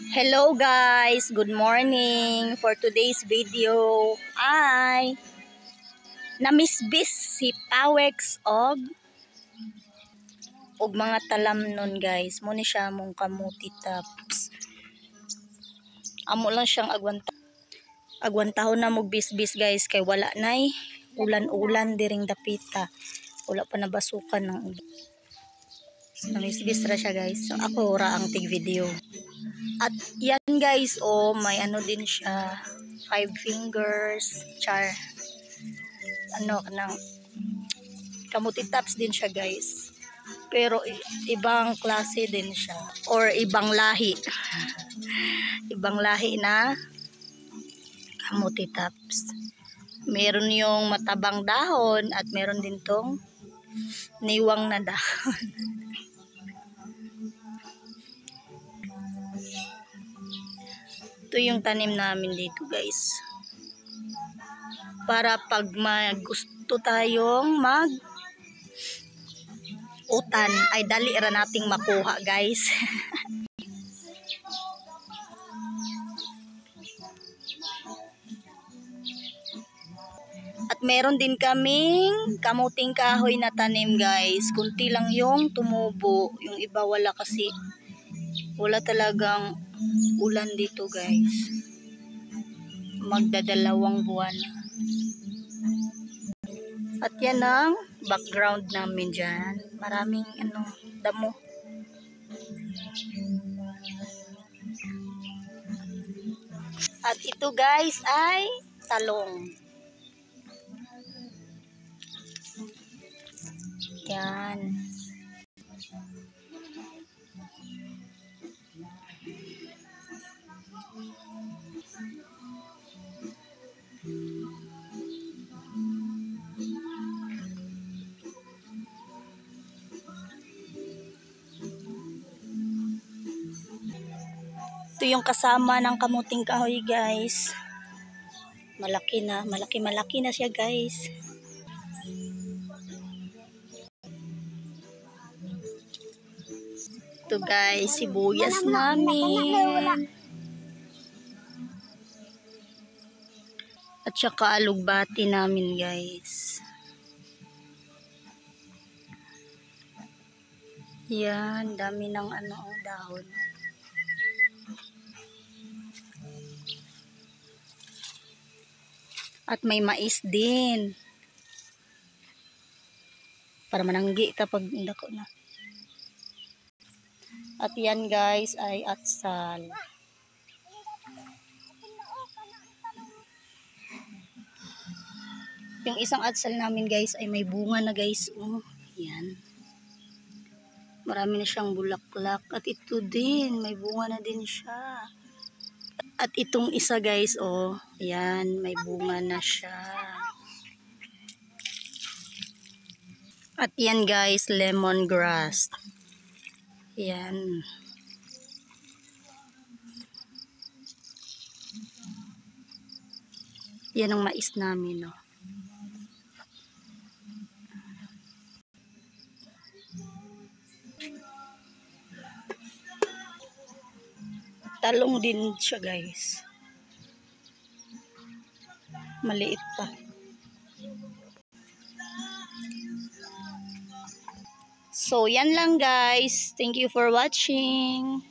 Hello guys, good morning. For today's video ay namisbis si Pawex og mga talam nun guys. Mo ni siya mong kamuti taps. Amo lang siyang agwantahon na mog bisbis guys kay wala nay ulan-ulan diring dapita. Wala pa nabasukan ng ulan. Namisbis ra siya guys. So ako ra ang tig video. At yan guys, may ano din siya, 5 fingers, kanang kamuti taps din siya guys. Pero ibang klase din siya, or ibang lahi. Ibang lahi na kamuti taps. Meron yung matabang dahon at meron din tong niwang na dahon. Ito yung tanim namin dito guys. Para pag gusto tayong utan ay dali ra nating makuha guys. At meron din kaming kamuting kahoy na tanim guys. Kunti lang yung tumubo. Yung iba wala kasi wala talagang ulan dito guys. Magdadalawang buwan. At yan ang background namin dyan. Maraming damo. At ito guys ay talong. Yan. Ito yung kasama ng kamuting kahoy guys. Malaki na siya guys. Ito guys, sibuyas namin. At saka alugbati namin guys. Yan, dami ng dahon. At may mais din. Para mananggi kapag dako na. At yan guys ay atsal. Yung isang atsal namin guys ay may bunga na guys. Yan. Marami na siyang bulaklak. At ito din, may bunga na din siya. At itong isa guys, yan, may bunga na siya. At yan guys, lemongrass. Yan. Yan ang mais namin, Talong din siya guys. Maliit pa. So yan lang guys. Thank you for watching.